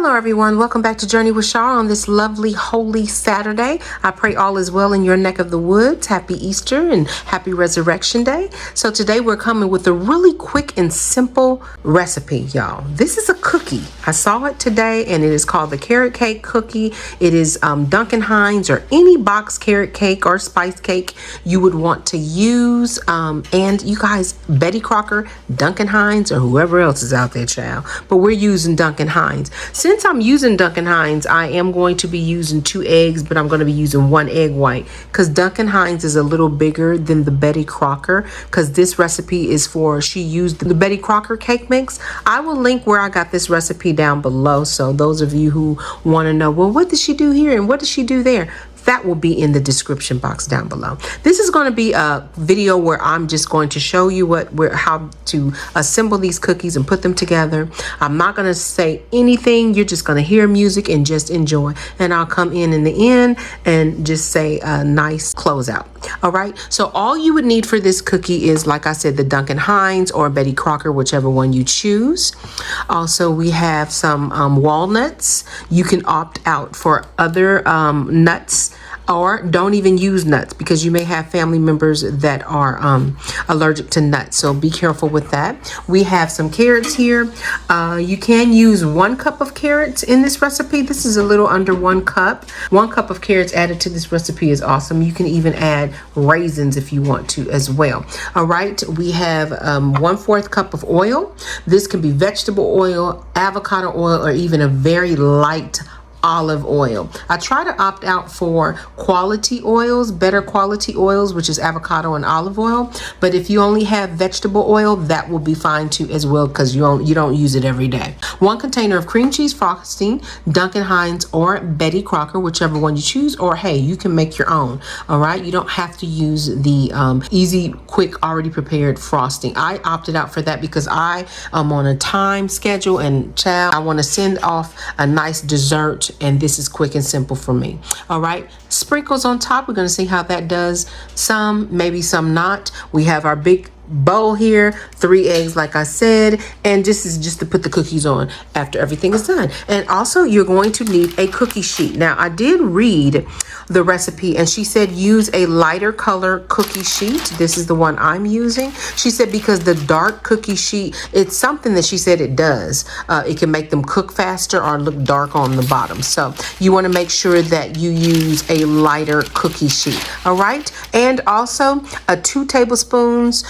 Hello everyone, welcome back to Journey with Char on this lovely holy Saturday. I pray all is well in your neck of the woods. Happy Easter and happy Resurrection Day. So today we're coming with a really quick and simple recipe, y'all. This is a cookie. I saw it today and it is called the carrot cake cookie. It is Duncan Hines or any box carrot cake or spice cake you would want to use. And you guys, Betty Crocker, Duncan Hines, or whoever else is out there, child. But we're using Duncan Hines. Since I'm using Duncan Hines, I am going to be using 2 eggs, but I'm going to be using 1 egg white because Duncan Hines is a little bigger than the Betty Crocker because this recipe is for, she used the Betty Crocker cake mix. I will link where I got this recipe down below. So those of you who want to know, well, what did she do here and what did she do there? That will be in the description box down below. This is going to be a video where I'm just going to show you how to assemble these cookies and put them together. I'm not going to say anything. You're just going to hear music and just enjoy. And I'll come in the end and just say a nice closeout. All right. So all you would need for this cookie is, like I said, the Duncan Hines or Betty Crocker, whichever one you choose. Also, we have some walnuts. You can opt out for other nuts, or don't even use nuts because you may have family members that are allergic to nuts. So be careful with that. We have some carrots here. You can use 1 cup of carrots in this recipe. This is a little under 1 cup. 1 cup of carrots added to this recipe is awesome. You can even add raisins if you want to as well. All right. We have 1/4 cup of oil. This can be vegetable oil, avocado oil, or even a very light olive oil. I try to opt out for quality oils, better quality oils, which is avocado and olive oil. But if you only have vegetable oil, that will be fine too as well because you don't use it every day. 1 container of cream cheese frosting, Duncan Hines or Betty Crocker, whichever one you choose, or hey, you can make your own. All right, you don't have to use the easy, quick, already prepared frosting. I opted out for that because I am on a time schedule and child, I want to send off a nice dessert. And this is quick and simple for me. All right, sprinkles on top. We're going to see how that does. Some, maybe some not. We have our big bowl here, 3 eggs like I said, and this is just to put the cookies on after everything is done. And also you're going to need a cookie sheet. Now I did read the recipe and she said use a lighter color cookie sheet. This is the one I'm using. She said because the dark cookie sheet, it's something that she said it does. It can make them cook faster or look dark on the bottom. So you want to make sure that you use a lighter cookie sheet. All right, and also a 2 tablespoons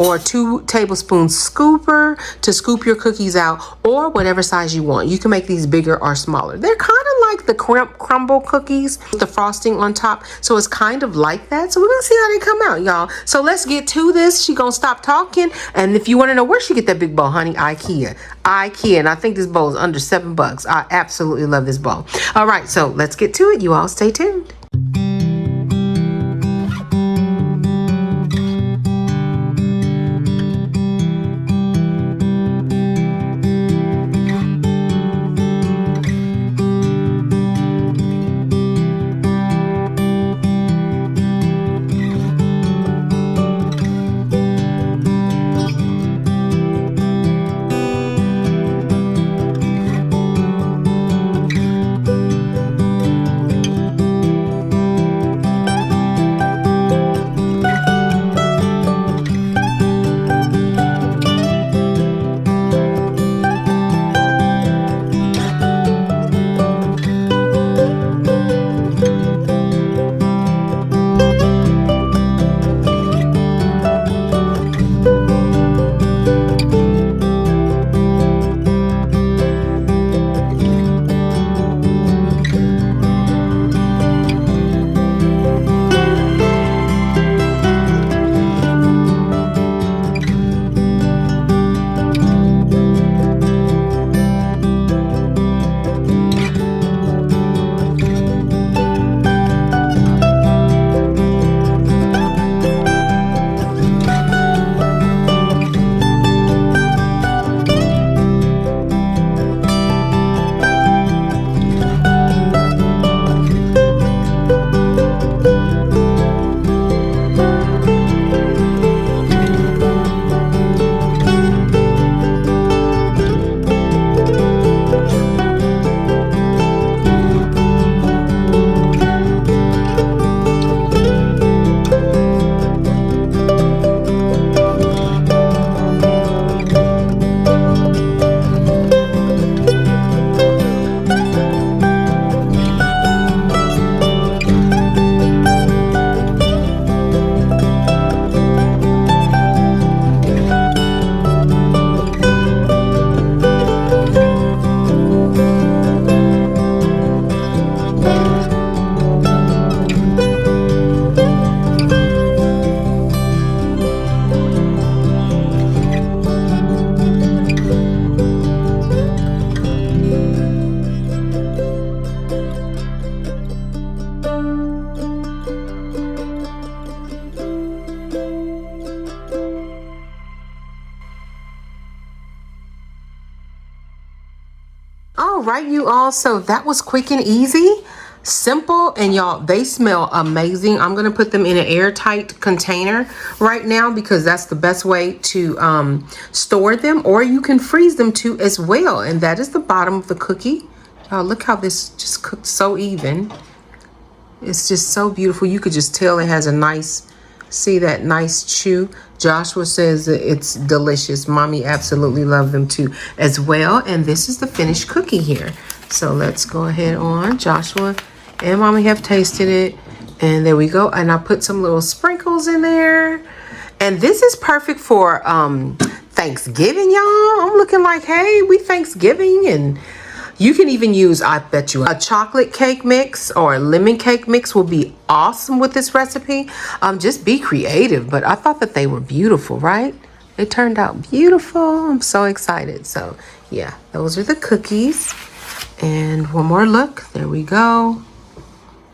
or 2 tablespoons scooper to scoop your cookies out, or whatever size you want. You can make these bigger or smaller. They're kind of like the Crumbl cookies with the frosting on top. So it's kind of like that. So we're going to see how they come out, y'all. So let's get to this. She going to stop talking. And if you want to know where she get that big bowl, honey, IKEA. And I think this bowl is under $7. I absolutely love this bowl. All right, so let's get to it. You all stay tuned. right, you all. So that was quick and easy. Simple, and y'all, they smell amazing. I'm gonna put them in an airtight container right now because that's the best way to store them, or you can freeze them too as well. And that is the bottom of the cookie. Y'all, look how this just cooked so even. It's just so beautiful. You could just tell it has a nice, see that nice chew. Joshua says that it's delicious. Mommy absolutely loved them too as well. And this is the finished cookie here. So let's go ahead on. Joshua and Mommy have tasted it. And there we go. And I put some little sprinkles in there. And this is perfect for Thanksgiving, y'all. I'm looking like, hey, we Thanksgiving. And you can even use, I bet you, a chocolate cake mix or a lemon cake mix will be awesome with this recipe. Just be creative. But I thought that they were beautiful, right? They turned out beautiful. I'm so excited. So yeah, those are the cookies. And one more look. There we go.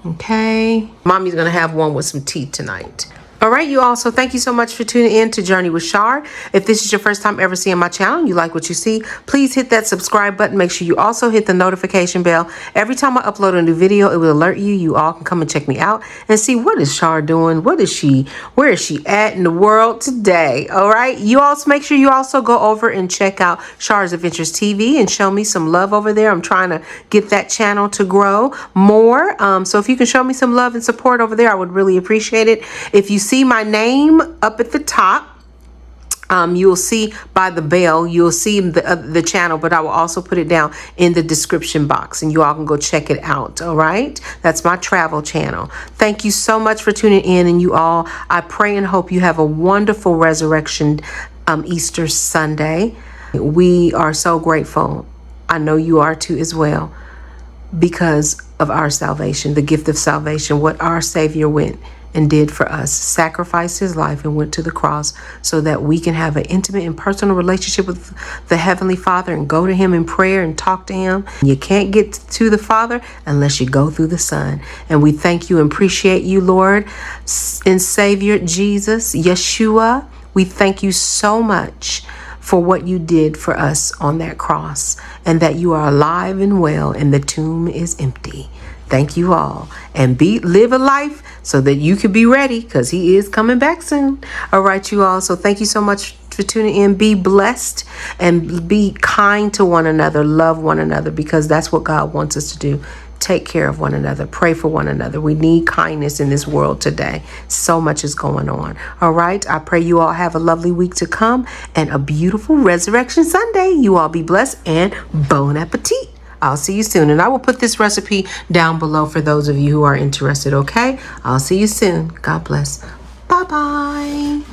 Okay. Mommy's going to have one with some tea tonight. All right, you all. So thank you so much for tuning in to Journey with Char. If this is your first time ever seeing my channel and you like what you see, please hit that subscribe button. Make sure you also hit the notification bell. Every time I upload a new video, it will alert you. You all can come and check me out and see what is Char doing. Where is she at in the world today? All right, you all, make sure you also go over and check out Char's Adventures TV and show me some love over there. I'm trying to get that channel to grow more. So if you can show me some love and support over there, I would really appreciate it. If you see my name up at the top, you'll see by the bell, you'll see the channel, but I will also put it down in the description box and you all can go check it out. All right, that's my travel channel. Thank you so much for tuning in, and you all, I pray and hope you have a wonderful resurrection Easter Sunday. We are so grateful. I know you are too as well, because of our salvation, the gift of salvation, what our Savior went and did for us, sacrificed his life and went to the cross so that we can have an intimate and personal relationship with the Heavenly Father and go to him in prayer and talk to him. You can't get to the Father unless you go through the Son. And we thank you and appreciate you, Lord and Savior Jesus, Yeshua. We thank you so much for what you did for us on that cross, and that you are alive and well and the tomb is empty. Thank you all, and live a life so that you can be ready, because he is coming back soon. All right, you all. So thank you so much for tuning in. Be blessed and be kind to one another. Love one another, because that's what God wants us to do. Take care of one another. Pray for one another. We need kindness in this world today. So much is going on. All right. I pray you all have a lovely week to come and a beautiful Resurrection Sunday. You all be blessed and bon appetit. I'll see you soon. And I will put this recipe down below for those of you who are interested, okay? I'll see you soon. God bless. Bye-bye.